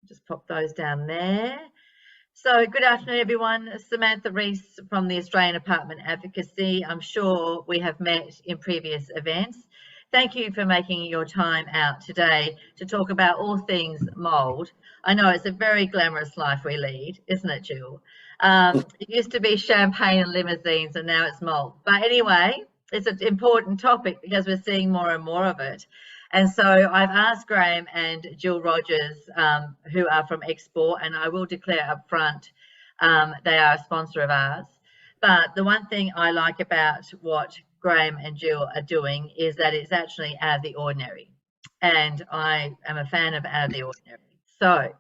Just pop those down there. So good afternoon, everyone. Samantha Reece from the Australian Apartment Advocacy. I'm sure we have met in previous events. Thank you for making your time out today to talk about all things mould. I know it's a very glamorous life we lead, isn't it, Jill? It used to be champagne and limousines, and now it's mould. But anyway, it's an important topic because we're seeing more and more of it. And so I've asked Graeme and Jill Rogers, who are from Xspor, and I will declare up front they are a sponsor of ours. But the one thing I like about what Graeme and Jill are doing is that it's actually out of the ordinary. And I am a fan of out of the ordinary. So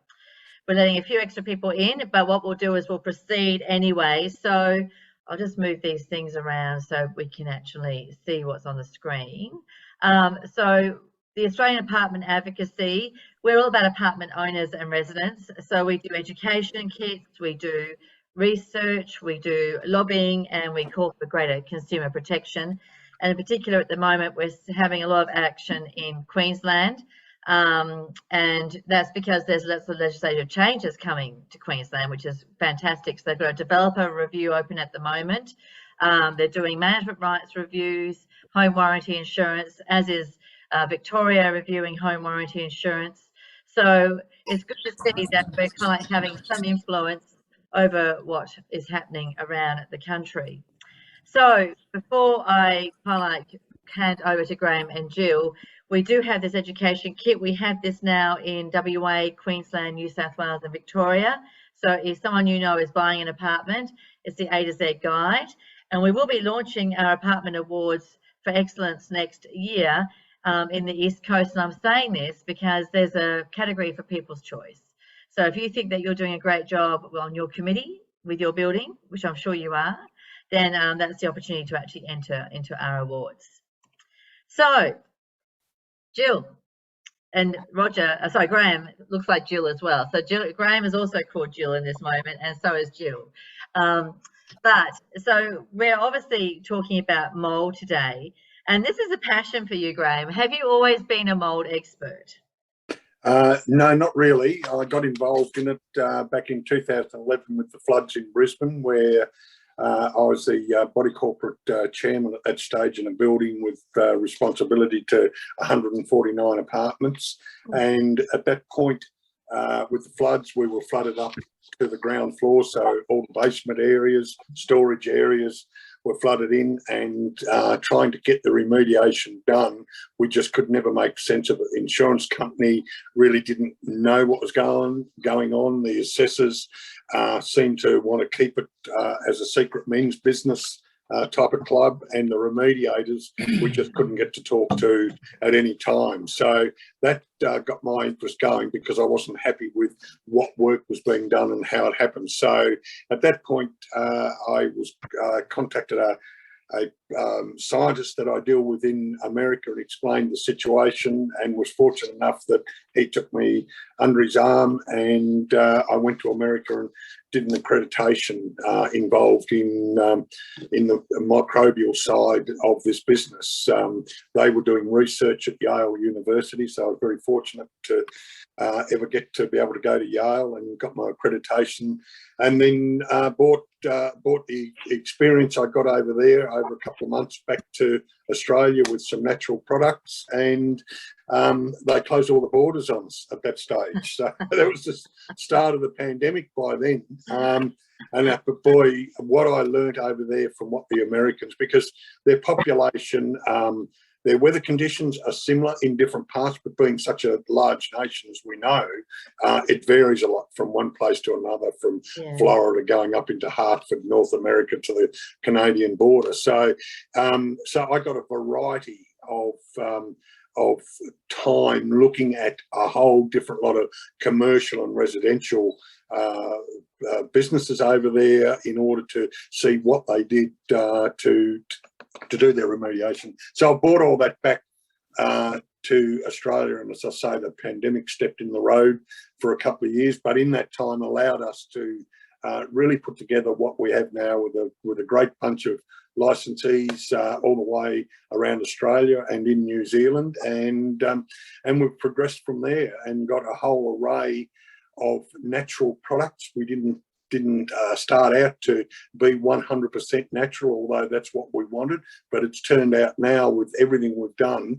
we're letting a few extra people in, but what we'll do is we'll proceed anyway. So I'll just move these things around so we can actually see what's on the screen. So the Australian Apartment Advocacy, we're all about apartment owners and residents. So we do education kits, we do research, we do lobbying, and we call for greater consumer protection. And in particular, at the moment, we're having a lot of action in Queensland. And that's because there's lots of legislative changes coming to Queensland, which is fantastic. So they've got a developer review open at the moment. They're doing management rights reviews, home warranty insurance, as is Victoria reviewing home warranty insurance. So it's good to see that we're kind of having some influence over what is happening around the country. So before I hand over to Graeme and Jill, we do have this education kit. We have this now in WA, Queensland, New South Wales and Victoria. So if someone you know is buying an apartment, it's the A to Z guide. And we will be launching our apartment awards for excellence next year in the East Coast. And I'm saying this because there's a category for people's choice. So if you think that you're doing a great job on your committee with your building, which I'm sure you are, then that's the opportunity to actually enter into our awards. So Jill and Graeme, looks like Jill as well. So Graeme is also called Jill in this moment, and so is Jill. So we're obviously talking about mould today, and this is a passion for you, Graeme. Have you always been a mould expert? No, not really. I got involved in it back in 2011 with the floods in Brisbane, where I was the body corporate chairman at that stage in a building with responsibility to 149 apartments. And at that point, with the floods, we were flooded up to the ground floor. So all the basement areas, storage areas were flooded in, and trying to get the remediation done, we just could never make sense of it. The insurance company really didn't know what was going on. The assessors seemed to want to keep it as a secret men's business type of club, and the remediators we just couldn't get to talk to at any time. So that got my interest going, because I wasn't happy with what work was being done and how it happened. So at that point, I was contacted a scientist that I deal with in America and explained the situation, and was fortunate enough that he took me under his arm, and I went to America and did an accreditation involved in the microbial side of this business. They were doing research at Yale University, so I was very fortunate to ever get to be able to go to Yale, and got my accreditation, and then brought the experience I got over there over a couple of months back to Australia with some natural products, and they closed all the borders on us at that stage. So that was the start of the pandemic by then. But boy, what I learned over there from what the Americans, because their population, their weather conditions are similar in different parts, but being such a large nation as we know, it varies a lot from one place to another, from Florida going up into Hartford, North America, to the Canadian border. So I got a variety of time looking at a whole different lot of commercial and residential businesses over there, in order to see what they did to do their remediation. So I brought all that back to Australia, and as I say, the pandemic stepped in the road for a couple of years, but in that time allowed us to really put together what we have now with a great bunch of licensees all the way around Australia and in New Zealand, and we've progressed from there and got a whole array natural products. We didn't start out to be 100% natural, although that's what we wanted. But it's turned out now with everything we've done,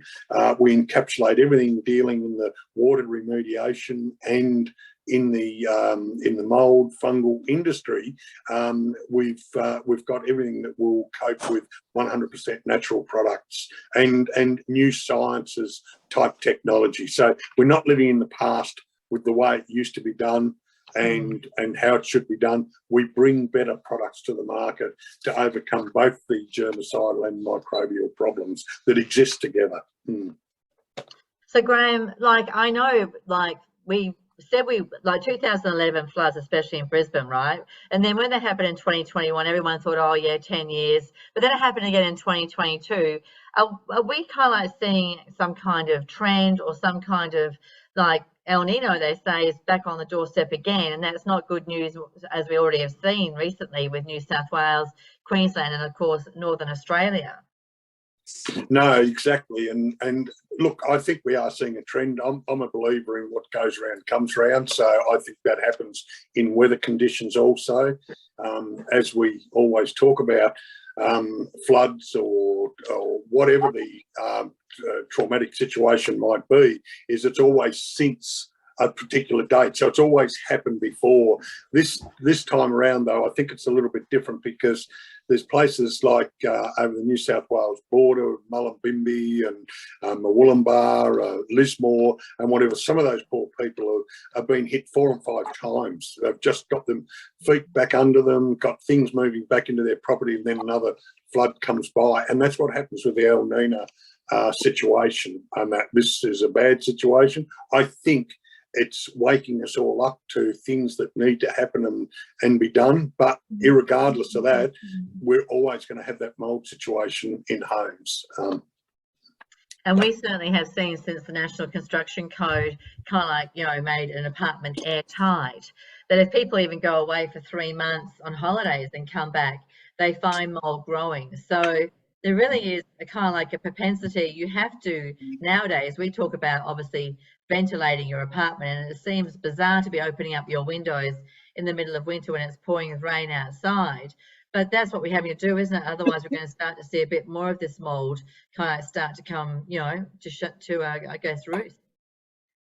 we encapsulate everything dealing in the water remediation and in the mould fungal industry. We've got everything that will cope with 100% natural products and new sciences type technology. So we're not living in the past with the way it used to be done and how it should be done. We bring better products to the market to overcome both the germicidal and microbial problems that exist together. So Graeme, I know, we said 2011 floods, especially in Brisbane, right? And then when that happened in 2021, everyone thought, oh yeah, 10 years. But then it happened again in 2022. Are we kind of seeing some kind of trend or some kind of El Nino, they say, is back on the doorstep again, and that's not good news, as we already have seen recently with New South Wales, Queensland, and of course Northern Australia. No, exactly. And look, I think we are seeing a trend. I'm a believer in what goes around comes around. So I think that happens in weather conditions also. As we always talk about, floods or whatever the traumatic situation might be, is it's always since a particular date. So it's always happened before. This time around, though, I think it's a little bit different because there's places like over the New South Wales border, Mullumbimby and Wollumbar, Lismore and whatever. Some of those poor people have been hit 4 and 5 times. They've just got them feet back under them, got things moving back into their property, and then another flood comes by. And that's what happens with the El Nino situation. And that this is a bad situation. I think it's waking us all up to things that need to happen and be done. But irregardless of that, we're always going to have that mould situation in homes. And we certainly have seen since the National Construction Code made an apartment airtight, that if people even go away for 3 months on holidays and come back, they find mould growing. So there really is a propensity. You have to, nowadays, we talk about obviously ventilating your apartment, and it seems bizarre to be opening up your windows in the middle of winter when it's pouring with rain outside. But that's what we're having to do, isn't it? Otherwise, we're going to start to see a bit more of this mould start to come, I guess, roost.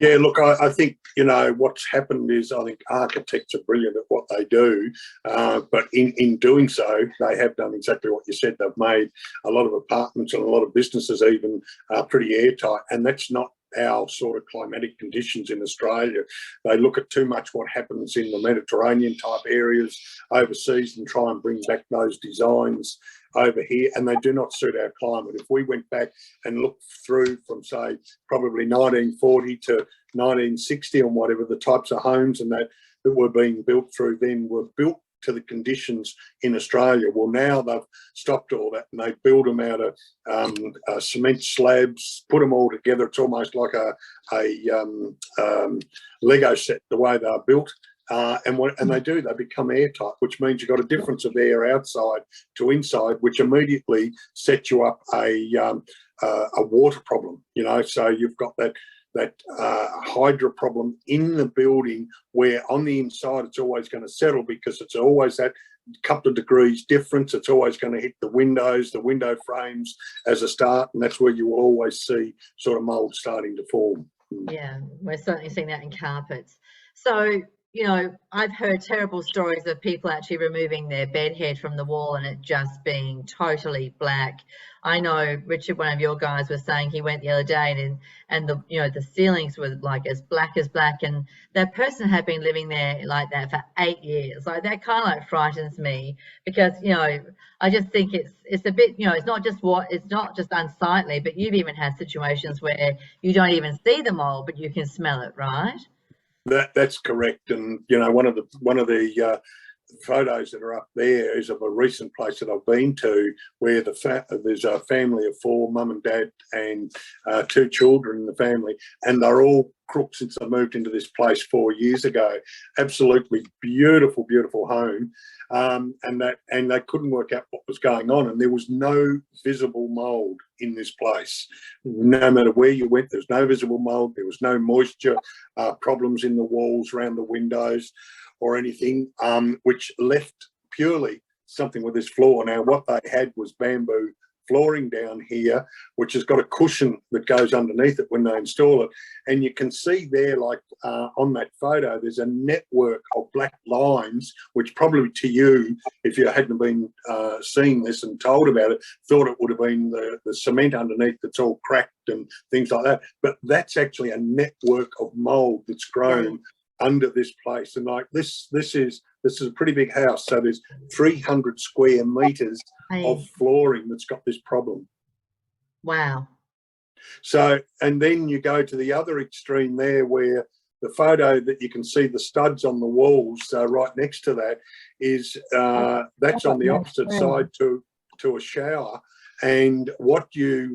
Yeah, look, I think, what's happened is I think architects are brilliant at what they do, but in doing so, they have done exactly what you said. They've made a lot of apartments and a lot of businesses even pretty airtight, and that's not our sort of climatic conditions in Australia. They look at too much what happens in the Mediterranean type areas overseas and try and bring back those designs over here, and they do not suit our climate. If we went back and looked through from, say, probably 1940 to 1960 and whatever, the types of homes and that were being built through then were built to the conditions in Australia. Well, now they've stopped all that and they build them out of cement slabs, put them all together. It's almost like a Lego set, the way they're built. And they become airtight, which means you've got a difference of air outside to inside, which immediately sets you up a water problem, so you've got that hydra problem in the building, where on the inside it's always going to settle because it's always that couple of degrees difference. It's always going to hit the windows, the window frames as a start, and that's where you will always see sort of mould starting to form. Yeah, we're certainly seeing that in carpets. So, I've heard terrible stories of people actually removing their bed head from the wall and it just being totally black. I know Richard, one of your guys, was saying he went the other day and the ceilings were as black, and that person had been living there like that for 8 years. Like, that kind of frightens me because, I just think it's a bit, it's not just unsightly, but you've even had situations where you don't even see the mold, but you can smell it, right? That's correct, and one of the photos that are up there is of a recent place that I've been to where there's a family of 4, mum and dad and 2 children in the family, and they're all crook since they moved into this place 4 years ago. Absolutely beautiful, beautiful home. And they couldn't work out what was going on, and there was no visible mould in this place. No matter where you went, there was no visible mould. There was no moisture problems in the walls, around the windows, or anything, which left purely something with this floor. Now, what they had was bamboo flooring down here, which has got a cushion that goes underneath it when they install it. And you can see there, like on that photo, there's a network of black lines, which probably to you, if you hadn't been seeing this and told about it, thought it would have been the cement underneath that's all cracked and things like that. But that's actually a network of mould that's grown under this place. And like this is a pretty big house, so there's 300 square meters of flooring that's got this problem. Wow. So, and then you go to the other extreme there, where the photo that you can see the studs on the walls right next to that is that's on the opposite side to a shower. And what you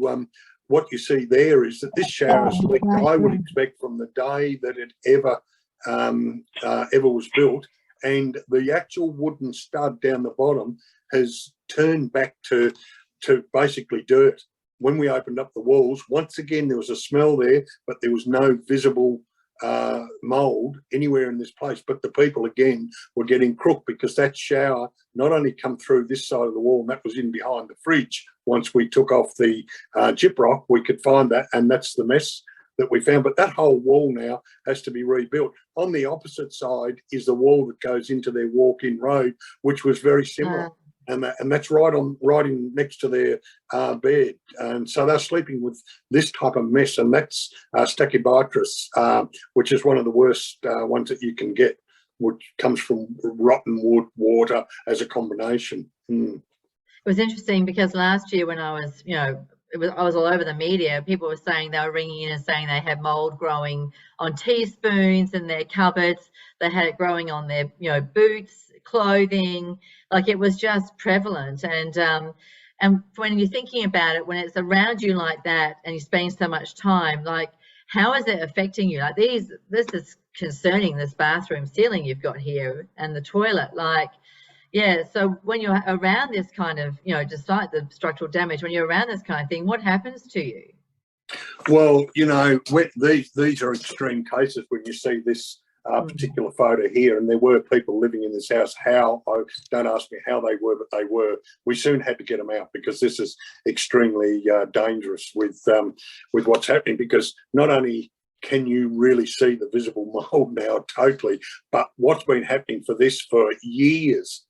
see there is that this shower is leaked, I would expect, from the day that it ever was built, and the actual wooden stud down the bottom has turned back to basically dirt. When we opened up the walls, once again there was a smell there, but there was no visible mould anywhere in this place. But the people again were getting crook, because that shower not only come through this side of the wall, and that was in behind the fridge. Once we took off the gyprock, we could find that, and that's the mess that we found. But that whole wall now has to be rebuilt. On the opposite side is the wall that goes into their walk-in road, which was very similar. And that's right in next to their bed. And so they're sleeping with this type of mess, and that's stachybotrys, which is one of the worst ones that you can get, which comes from rotten wood, water as a combination. It was interesting because last year when I was, I was all over the media. People were saying, they were ringing in and saying they had mould growing on teaspoons in their cupboards. They had it growing on their, boots, clothing. Like, it was just prevalent. And when you're thinking about it, when it's around you like that and you spend so much time, like, how is it affecting you? Like, this is concerning, this bathroom ceiling you've got here and the toilet. Like, yeah, so when you're around this kind of, despite the structural damage, when you're around this kind of thing, what happens to you? Well, these are extreme cases when you see this particular photo here, and there were people living in this house. Don't ask me how they were, but they were. We soon had to get them out, because this is extremely dangerous with what's happening, because not only can you really see the visible mould now totally, but what's been happening for years,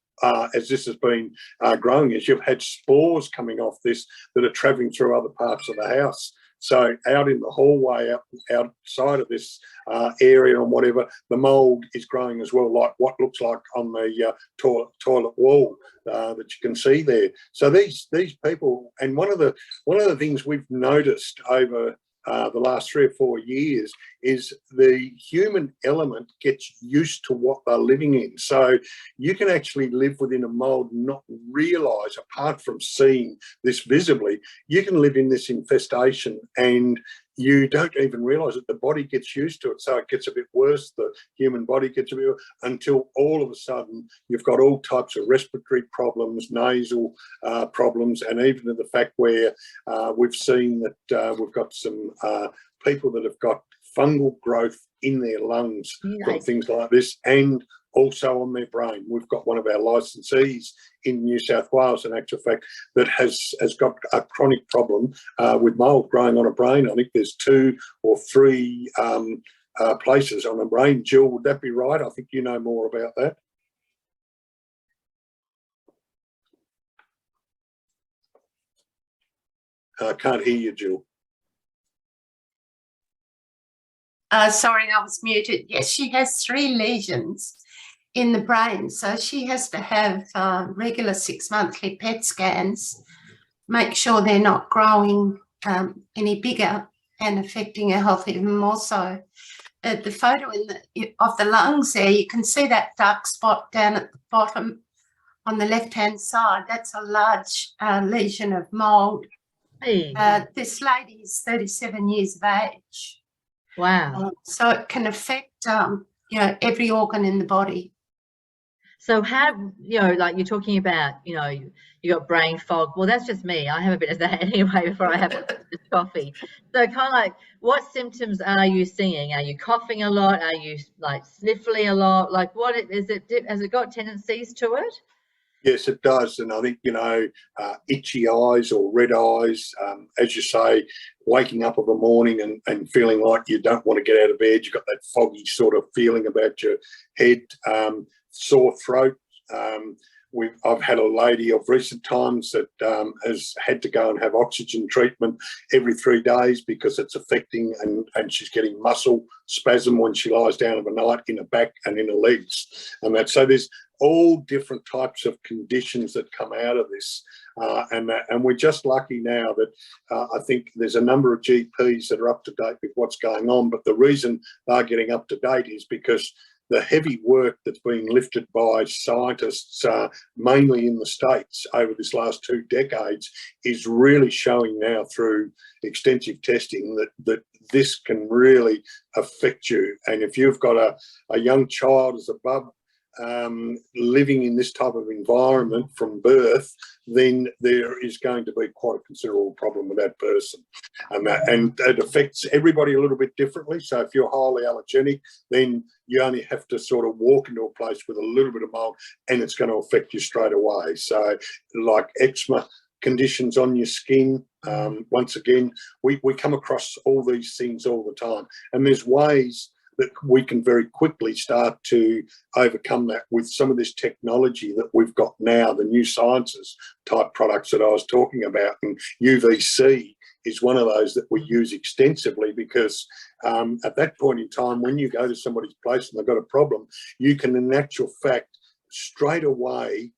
as this has been growing, is you've had spores coming off this that are travelling through other parts of the house. So out in the hallway, outside of this area and whatever, the mould is growing as well, like what looks like on the toilet wall that you can see there. So these people, and one of the things we've noticed over the last 3 or 4 years is the human element gets used to what they're living in. So you can actually live within a mould and not realise, apart from seeing this visibly, you can live in this infestation and you don't even realise it. The body gets used to it, so it gets a bit worse. The human body gets a bit worse, until all of a sudden you've got all types of respiratory problems, nasal problems, and even to the fact where we've seen that we've got some people that have got fungal growth in their lungs from things like this, and also on their brain. We've got one of our licensees in New South Wales, in actual fact, that has got a chronic problem with mould growing on a brain. I think there's 2 or 3 places on a brain. Jill, would that be right? I think you know more about that. I can't hear you, Jill. Sorry, I was muted. Yes, she has 3 lesions in the brain, so she has to have regular 6-monthly PET scans, make sure they're not growing any bigger and affecting her health even more so. the photo of the lungs there, you can see that dark spot down at the bottom on the left-hand side. That's a large lesion of mould. Hey, This lady is 37 years of age. wow. So it can affect, every organ in the body. So how, like you're talking about, you got brain fog. Well, that's just me. I have a bit of that anyway before I have this coffee. So kind of like, what symptoms are you seeing? Are you coughing a lot? Are you like sniffly a lot? Like what is it? Has it got tendencies to it? Yes, it does. And I think, itchy eyes or red eyes, as you say, waking up of a morning and feeling like you don't want to get out of bed. You've got that foggy sort of feeling about your head, sore throat. I've had a lady of recent times that has had to go and have oxygen treatment every 3 days because it's affecting, and she's getting muscle spasm when she lies down of a night in her back and in her legs. So there's all different types of conditions that come out of this. And we're just lucky now that I think there's a number of GPs that are up to date with what's going on. But the reason they're getting up to date is because the heavy work that's being lifted by scientists, mainly in the States over this last 2 decades, is really showing now through extensive testing that this can really affect you. And if you've got a young child as a bub living in this type of environment from birth, then there is going to be quite a considerable problem with that person. And it affects everybody a little bit differently. So if you're highly allergenic, then you only have to sort of walk into a place with a little bit of mold and it's going to affect you straight away. So like eczema conditions on your skin, once again, we come across all these things all the time. And there's ways that we can very quickly start to overcome that with some of this technology that we've got now, the new sciences type products that I was talking about. And UVC is one of those that we use extensively because at that point in time, when you go to somebody's place and they've got a problem, you can in actual fact straight away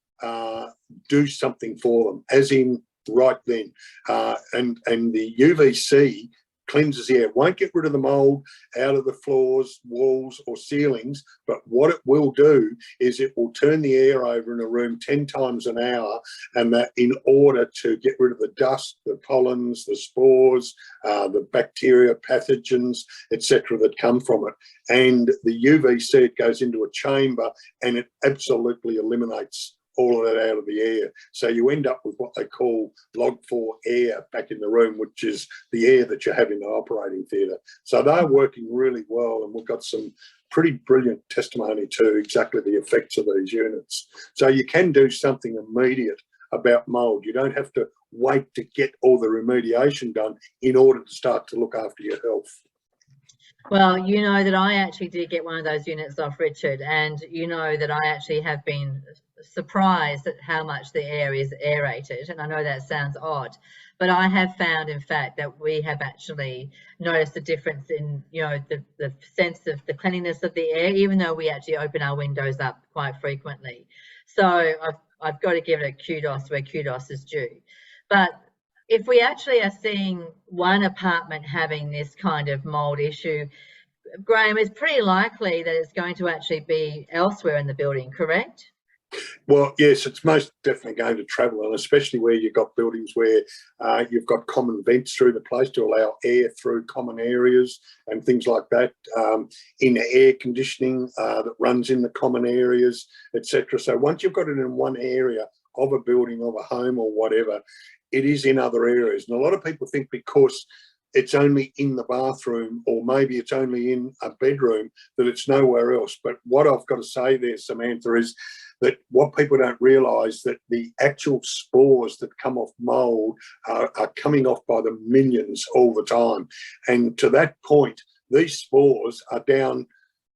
do something for them, as in right then. And the UVC cleanses the air. Won't get rid of the mold out of the floors, walls or ceilings, but what it will do is it will turn the air over in a room 10 times an hour, and that in order to get rid of the dust, the pollens, the spores, the bacteria, pathogens, etc. that come from it. And the UVC, it goes into a chamber and it absolutely eliminates all of that out of the air. So you end up with what they call log 4 air back in the room, which is the air that you have in the operating theatre. So they're working really well, and we've got some pretty brilliant testimony to exactly the effects of these units. So you can do something immediate about mould. You don't have to wait to get all the remediation done in order to start to look after your health. Well, you know that I actually did get one of those units off Richard, and you know that I actually have been surprised at how much the air is aerated. And I know that sounds odd, but I have found, in fact, that we have actually noticed a difference in, the sense of the cleanliness of the air, even though we actually open our windows up quite frequently. So I've got to give it a kudos where kudos is due. But if we actually are seeing one apartment having this kind of mold issue, Graeme, it's pretty likely that it's going to actually be elsewhere in the building, correct? Well, yes, it's most definitely going to travel, and especially where you've got buildings where you've got common vents through the place to allow air through common areas and things like that, in air conditioning that runs in the common areas, etc. So once you've got it in one area of a building, of a home or whatever, it is in other areas. And a lot of people think because it's only in the bathroom or maybe it's only in a bedroom that it's nowhere else. But what I've got to say there, Samantha, is that what people don't realise, that the actual spores that come off mould are coming off by the millions all the time. And to that point, these spores are down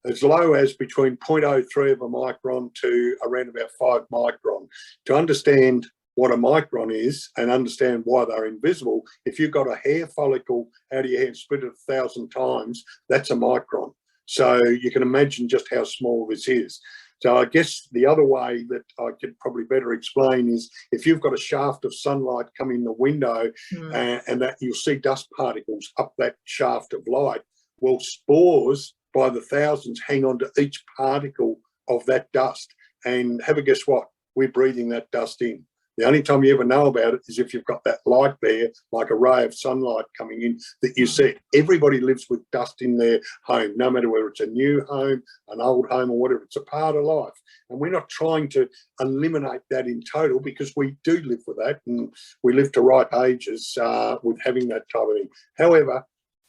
as low as between 0.03 of a micron to around about 5 micron. To understand what a micron is and understand why they're invisible, if you've got a hair follicle out of your hair split it 1,000 times, that's a micron. So you can imagine just how small this is. So I guess the other way that I could probably better explain is if you've got a shaft of sunlight coming in the window and that you'll see dust particles up that shaft of light, well, spores by the thousands hang on to each particle of that dust. And have a guess what? We're breathing that dust in. The only time you ever know about it is if you've got that light there, like a ray of sunlight coming in, that you see. Everybody lives with dust in their home, no matter whether it's a new home, an old home, or whatever. It's a part of life. And we're not trying to eliminate that in total, because we do live with that, and we live to ripe ages with having that type of thing. However,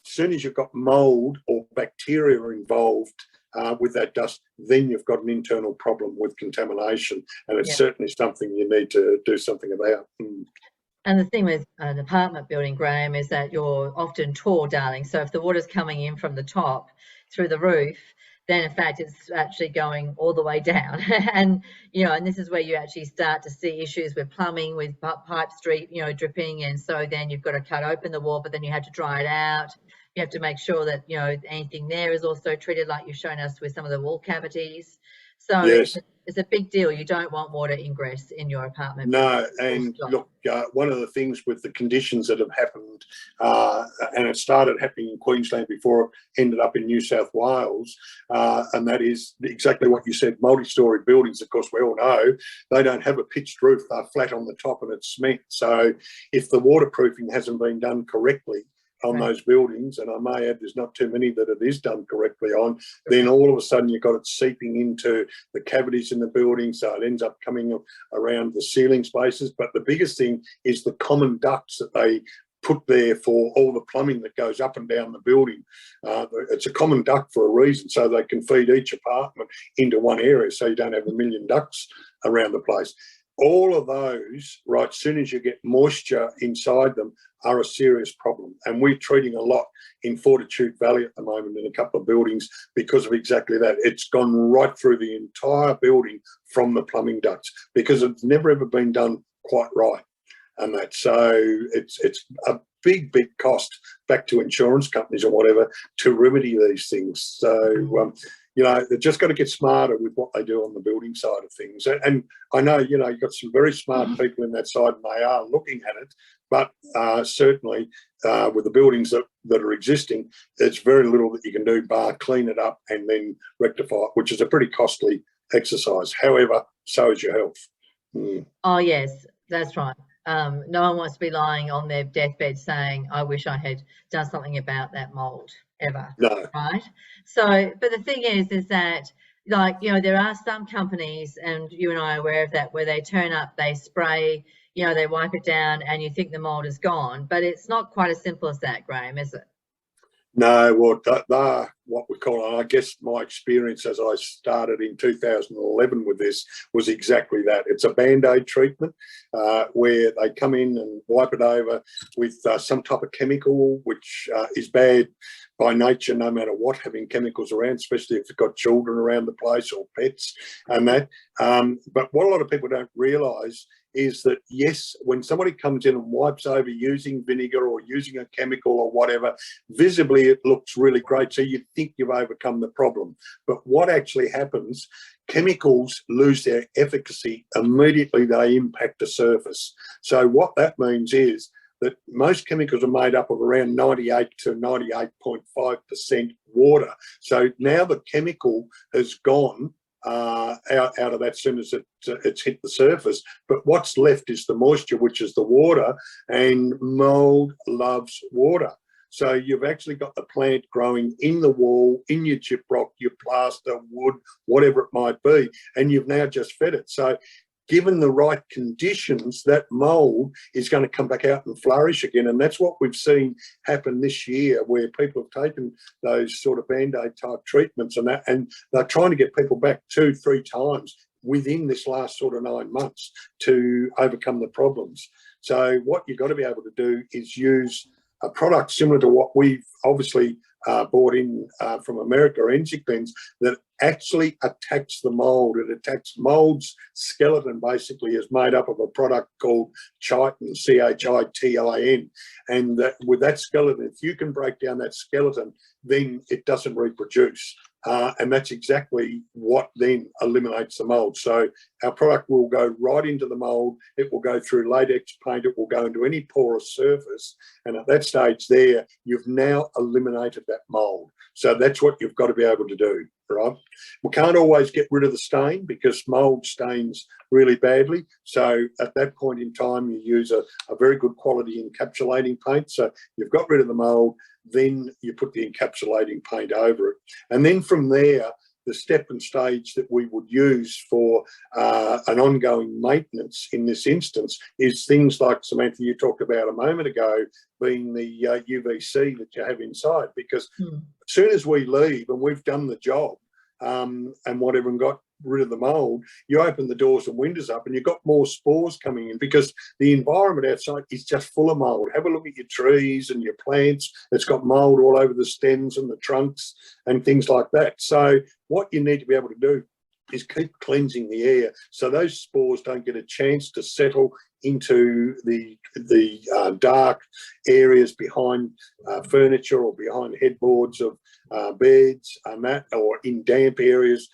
as soon as you've got mould or bacteria involved with that dust, then you've got an internal problem with contamination, and it's certainly something you need to do something about. And the thing with an apartment building, Graeme, is that you're often tall, darling. So if the water's coming in from the top through the roof, then in fact it's actually going all the way down. And and this is where you actually start to see issues with plumbing, with pipes dripping, and so then you've got to cut open the wall, but then you have to dry it out. You have to make sure that anything there is also treated, like you've shown us with some of the wall cavities. So yes. It's a big deal. You don't want water ingress in your apartment. No, and look, one of the things with the conditions that have happened, and it started happening in Queensland before it ended up in New South Wales, and that is exactly what you said. Multi-storey buildings, of course, we all know, they don't have a pitched roof. They're flat on the top and it's cement. So if the waterproofing hasn't been done correctly on those buildings, and I may add there's not too many that it is done correctly on, then all of a sudden you've got it seeping into the cavities in the building, so it ends up coming around the ceiling spaces. But the biggest thing is the common ducts that they put there for all the plumbing that goes up and down the building. It's a common duct for a reason, so they can feed each apartment into one area, so you don't have a million ducts around the place. All of those, right, as soon as you get moisture inside them, are a serious problem. And we're treating a lot in Fortitude Valley at the moment in a couple of buildings because of exactly that. It's gone right through the entire building from the plumbing ducts because it's never ever been done quite right. And that, so it's a big cost back to insurance companies or whatever to remedy these things. So, they've just got to get smarter with what they do on the building side of things. And I know, you've got some very smart people in that side and they are looking at it, but certainly with the buildings that are existing, there's very little that you can do bar clean it up and then rectify it, which is a pretty costly exercise. However, so is your health. Oh, yes, that's right. No one wants to be lying on their deathbed saying, I wish I had done something about that mould, ever. No. Right? So, but the thing is that, there are some companies, and you and I are aware of that, where they turn up, they spray, they wipe it down, and you think the mould is gone. But it's not quite as simple as that, Graeme, is it? No, well, they're what we call, I guess my experience as I started in 2011 with this was exactly that. It's a Band-Aid treatment where they come in and wipe it over with some type of chemical, which is bad by nature, no matter what, having chemicals around, especially if you've got children around the place or pets and that. But what a lot of people don't realise is that, yes, when somebody comes in and wipes over using vinegar or using a chemical or whatever, visibly it looks really great. So you think you've overcome the problem. But what actually happens, chemicals lose their efficacy immediately they impact the surface. So what that means is that most chemicals are made up of around 98 to 98.5% water. So now the chemical has gone out of that as soon as it's hit the surface. But what's left is the moisture, which is the water, and mould loves water. So you've actually got the plant growing in the wall, in your gyprock, your plaster, wood, whatever it might be, and you've now just fed it. So given the right conditions, that mould is going to come back out and flourish again. And that's what we've seen happen this year, where people have taken those sort of Band-Aid type treatments and that, and they're trying to get people back 2-3 times within this last sort of 9 months to overcome the problems. So what you've got to be able to do is use a product similar to what we've obviously bought in from America, NZPens, that actually attacks the mould. It attacks mould's skeleton, basically, is made up of a product called chitin, CHITIN. And with that skeleton, if you can break down that skeleton, then it doesn't reproduce. and that's exactly what then eliminates the mould. So our product will go right into the mould. It will go through latex paint. It will go into any porous surface. And at that stage there, you've now eliminated that mould. So that's what you've got to be able to do, right? We can't always get rid of the stain because mould stains really badly. So at that point in time, you use a very good quality encapsulating paint. So you've got rid of the mould, then you put the encapsulating paint over it. And then from there, the step and stage that we would use for an ongoing maintenance in this instance is things like, Samantha, you talked about a moment ago, being the UVC that you have inside. Because as soon as we leave and we've done the job and whatever and got rid of the mould, you open the doors and windows up and you've got more spores coming in because the environment outside is just full of mould. Have a look at your trees and your plants. It's got mould all over the stems and the trunks and things like that. So what you need to be able to do is keep cleansing the air so those spores don't get a chance to settle into the dark areas behind furniture or behind headboards of beds and that, or in damp areas,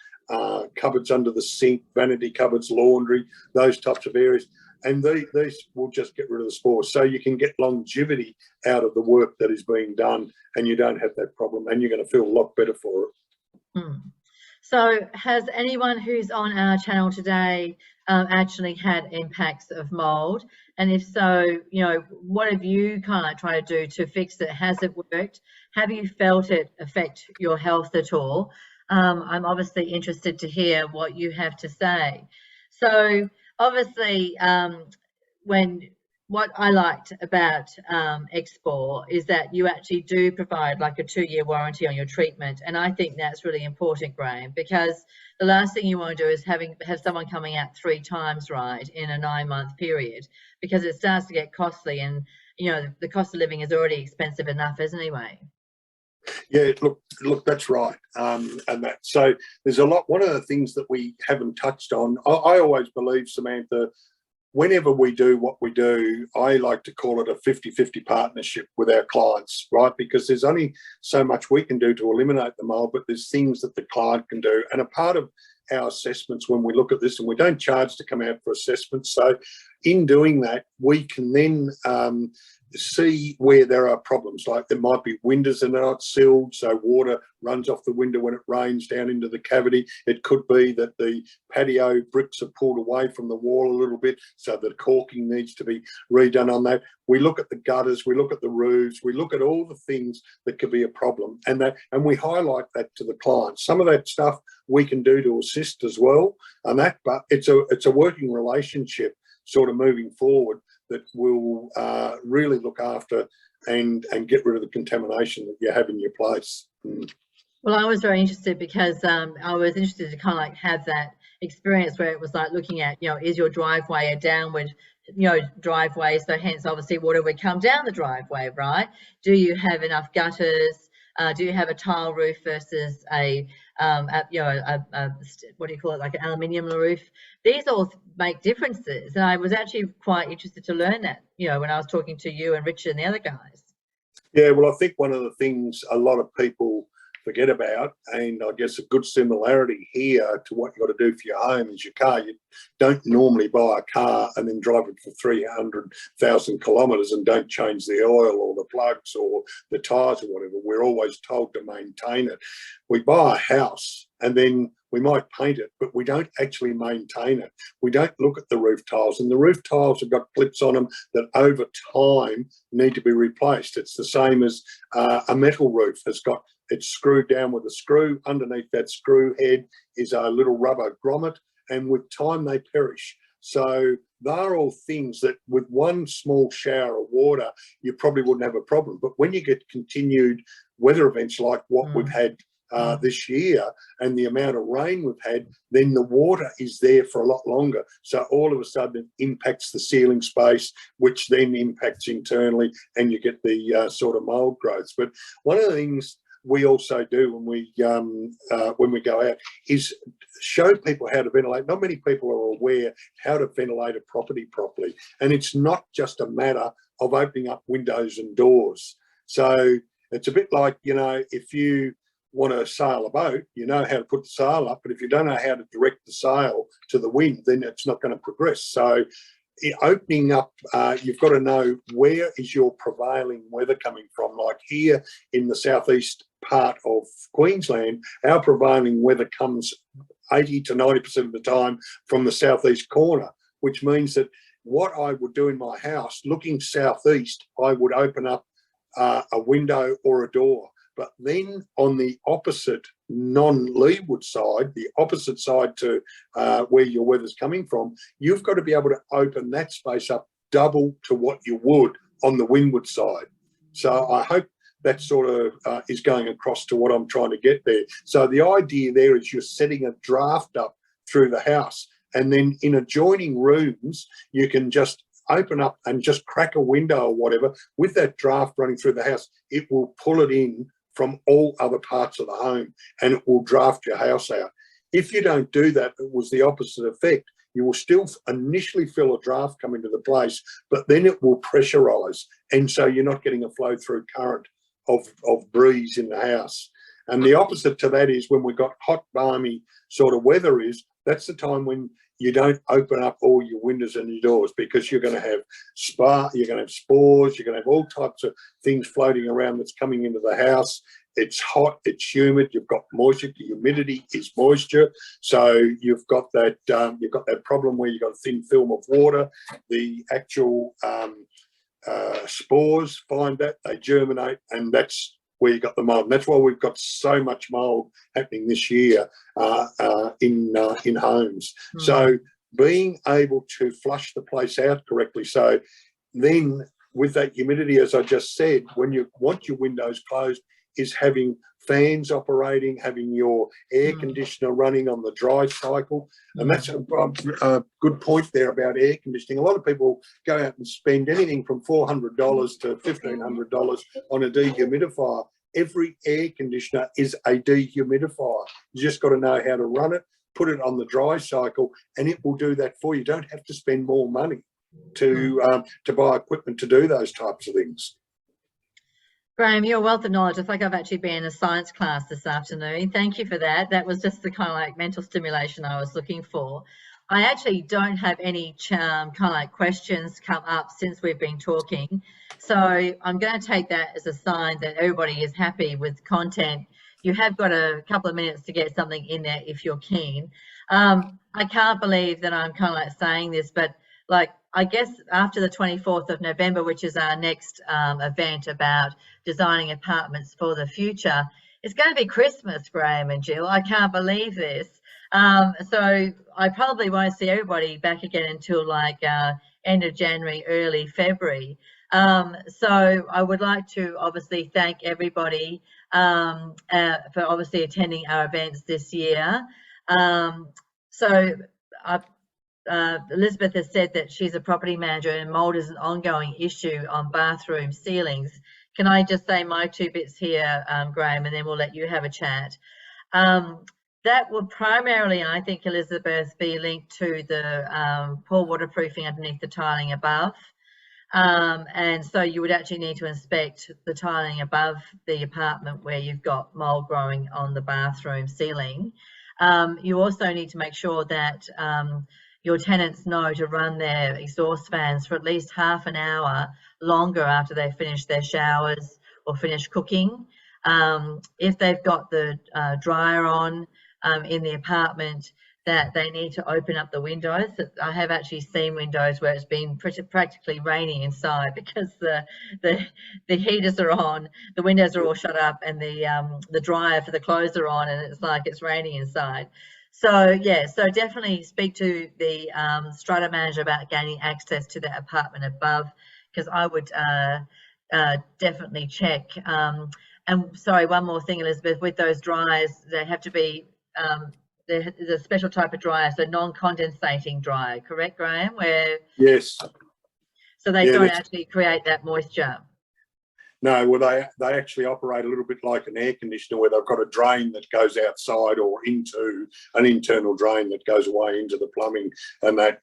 cupboards under the sink, vanity cupboards, laundry, those types of areas. And these will just get rid of the spores. So you can get longevity out of the work that is being done and you don't have that problem and you're going to feel a lot better for it. So has anyone who's on our channel today actually had impacts of mould? And if so, you know, what have you kind of tried to do to fix it? Has it worked? Have you felt it affect your health at all? I'm obviously interested to hear what you have to say. So obviously, what I liked about Xspor is that you actually do provide like a 2-year warranty on your treatment. And I think that's really important, Graeme, because the last thing you want to do is have someone coming out 3 times, right, in a 9-month period, because it starts to get costly and, you know, the cost of living is already expensive enough, isn't anyway. Yeah, look, that's right. And that, so there's a lot. One of the things that we haven't touched on, I always believe, Samantha, whenever we do what we do, I like to call it a 50-50 partnership with our clients, right? Because there's only so much we can do to eliminate the mould, but there's things that the client can do. And a part of our assessments when we look at this, and we don't charge to come out for assessments. So in doing that, we can then see where there are problems, like there might be windows that are not sealed, so water runs off the window when it rains down into the cavity. It could be that the patio bricks are pulled away from the wall a little bit, so the caulking needs to be redone on that. We look at the gutters, we look at the roofs, we look at all the things that could be a problem, and we highlight that to the client. Some of that stuff we can do to assist as well, and that, but it's a working relationship sort of moving forward that will really look after and get rid of the contamination that you have in your place. Well, I was very interested because I was interested to kind of like have that experience where it was like looking at, you know, is your driveway a downward, you know, driveway? So hence obviously water would come down the driveway, right? Do you have enough gutters? Do you have a tile roof versus a what do you call it, like an aluminium roof? These all make differences, and I was actually quite interested to learn that, you know, when I was talking to you and Richard and the other guys. Yeah, well, I think one of the things a lot of people forget about, and I guess a good similarity here to what you've got to do for your home is your car. You don't normally buy a car and then drive it for 300,000 kilometres and don't change the oil or the plugs or the tyres or whatever. We're always told to maintain it. We buy a house and then we might paint it, but we don't actually maintain it. We don't look at the roof tiles, and the roof tiles have got clips on them that over time need to be replaced. It's the same as a metal roof has got, it's screwed down with a screw. Underneath that screw head is a little rubber grommet, and with time they perish. So they're all things that with one small shower of water, you probably wouldn't have a problem. But when you get continued weather events like what we've had this year and the amount of rain we've had, then the water is there for a lot longer. So all of a sudden it impacts the ceiling space, which then impacts internally, and you get the sort of mould growths. But one of the things we also do when we go out is show people how to ventilate. Not many people are aware how to ventilate a property properly, and it's not just a matter of opening up windows and doors. So it's a bit like, you know, if you want to sail a boat, you know how to put the sail up, but if you don't know how to direct the sail to the wind, then it's not going to progress. So opening up, you've got to know where is your prevailing weather coming from. Like here in the southeast part of Queensland, our prevailing weather comes 80 to 90% of the time from the southeast corner, which means that what I would do in my house, looking southeast, I would open up a window or a door. But then on the opposite non-leeward side, the opposite side to where your weather's coming from, you've got to be able to open that space up double to what you would on the windward side. So I hope that sort of is going across to what I'm trying to get there. So the idea there is you're setting a draft up through the house, and then in adjoining rooms, you can just open up and just crack a window or whatever. With that draft running through the house, it will pull it in from all other parts of the home, and it will draft your house out. If you don't do that, it was the opposite effect. You will still initially feel a draft come into the place, but then it will pressurize, and so you're not getting a flow through current of breeze in the house. And the opposite to that is when we've got hot, balmy sort of weather, that's the time when you don't open up all your windows and your doors, because you're going to have you're going to have spores, you're going to have all types of things floating around that's coming into the house. It's hot, it's humid, you've got moisture, the humidity is moisture. So you've got that problem where you've got a thin film of water. The actual spores find that, they germinate, and that's where you got the mould. And that's why we've got so much mould happening this year in homes. Mm. So being able to flush the place out correctly. So then with that humidity, as I just said, when you want your windows closed, is having fans operating, having your air conditioner running on the dry cycle. And that's a good point there about air conditioning. A lot of people go out and spend anything from $400 to $1,500 on a dehumidifier. Every air conditioner is a dehumidifier. You just got to know how to run it, put it on the dry cycle, and it will do that for you. You don't have to spend more money to buy equipment to do those types of things. Graeme, your wealth of knowledge. It's like I've actually been in a science class this afternoon. Thank you for that. That was just the kind of like mental stimulation I was looking for. I actually don't have any kind of like questions come up since we've been talking. So I'm going to take that as a sign that everybody is happy with content. You have got a couple of minutes to get something in there if you're keen. I can't believe that I'm kind of like saying this, but like, I guess after the 24th of November, which is our next event about designing apartments for the future, it's going to be Christmas, Graeme and Jill. I can't believe this. So I probably won't see everybody back again until like end of January, early February. So I would like to obviously thank everybody for obviously attending our events this year. Elizabeth has said that she's a property manager and mould is an ongoing issue on bathroom ceilings. Can I just say my two bits here, Graeme, and then we'll let you have a chat. That will primarily, I think, Elizabeth, be linked to the poor waterproofing underneath the tiling above. And so you would actually need to inspect the tiling above the apartment where you've got mould growing on the bathroom ceiling. You also need to make sure that your tenants know to run their exhaust fans for at least half an hour longer after they finish their showers or finish cooking. If they've got the dryer on in the apartment, that they need to open up the windows. I have actually seen windows where it's been practically raining inside because the heaters are on, the windows are all shut up, and the dryer for the clothes are on, and it's like it's raining inside. So yeah, so definitely speak to the strata manager about gaining access to the apartment above, because I would definitely check. And sorry, one more thing, Elizabeth, with those dryers, they have to be there's a special type of dryer, so non-condensating dryer, correct, Graeme? Yes. So they don't actually create that moisture. No, well, they actually operate a little bit like an air conditioner, where they've got a drain that goes outside or into an internal drain that goes away into the plumbing, and that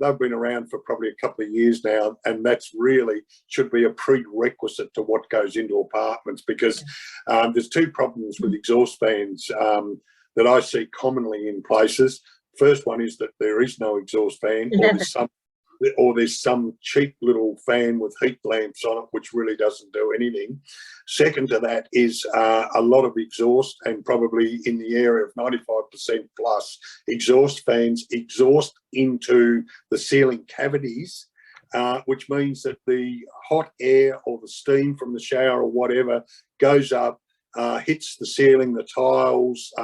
they've been around for probably a couple of years now, and that's really should be a prerequisite to what goes into apartments, because there's two problems with exhaust fans that I see commonly in places. First one is that there is no exhaust fan, or there's some cheap little fan with heat lamps on it, which really doesn't do anything. Second to that is a lot of exhaust, and probably in the area of 95% plus exhaust fans exhaust into the ceiling cavities, which means that the hot air or the steam from the shower or whatever goes up, hits the ceiling, the tiles,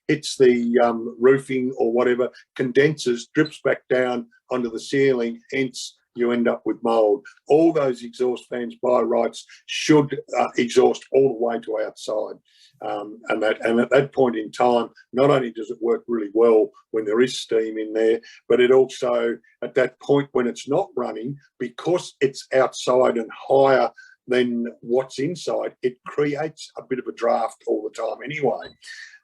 hits the roofing or whatever, condenses, drips back down onto the ceiling, hence you end up with mould. All those exhaust fans by rights should exhaust all the way to outside. And at that point in time, not only does it work really well when there is steam in there, but it also, at that point when it's not running, because it's outside and higher than what's inside, it creates a bit of a draft all the time anyway.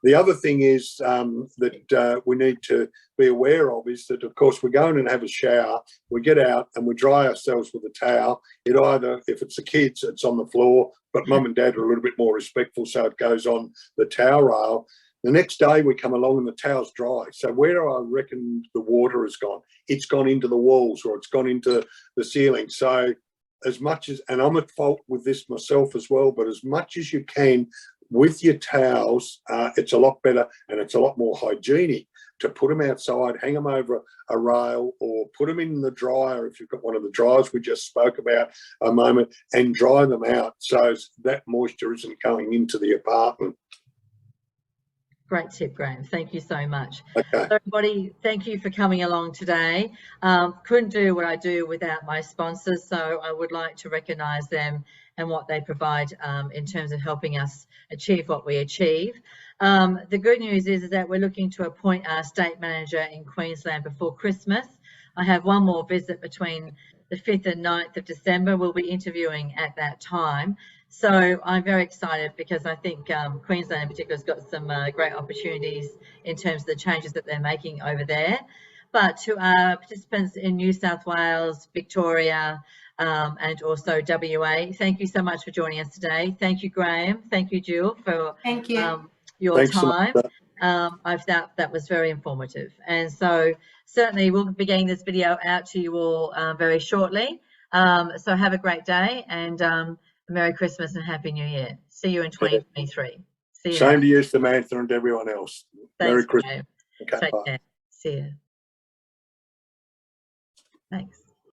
The other thing is that we need to be aware of is that, of course, we're going and have a shower, we get out and we dry ourselves with a towel. It either, if it's the kids, it's on the floor, but mum and dad are a little bit more respectful, so it goes on the towel rail. The next day we come along and the towel's dry. So where I reckon the water has gone, it's gone into the walls or it's gone into the ceiling. So as much as, and I'm at fault with this myself as well, but as much as you can with your towels, it's a lot better and it's a lot more hygienic to put them outside, hang them over a rail, or put them in the dryer if you've got one of the dryers we just spoke about a moment, and dry them out so that moisture isn't going into the apartment. Great tip, Graeme. Thank you so much. Okay. So everybody, thank you for coming along today. Couldn't do what I do without my sponsors, so I would like to recognise them and what they provide in terms of helping us achieve what we achieve. The good news is that we're looking to appoint our state manager in Queensland before Christmas. I have one more visit between the 5th and 9th of December. We'll be interviewing at that time. So I'm very excited because I think Queensland in particular has got some great opportunities in terms of the changes that they're making over there. But to our participants in New South Wales, Victoria, and also WA, thank you so much for joining us today. Thank you, Graeme. Thank you, Jill, for your time. I thought that was very informative. And so certainly we'll be getting this video out to you all very shortly. So have a great day, and Merry Christmas and Happy New Year. See you in 2023. See you. Same to you, Samantha, and everyone else. Thanks, Merry Christmas. Okay, take care. See you. Thanks.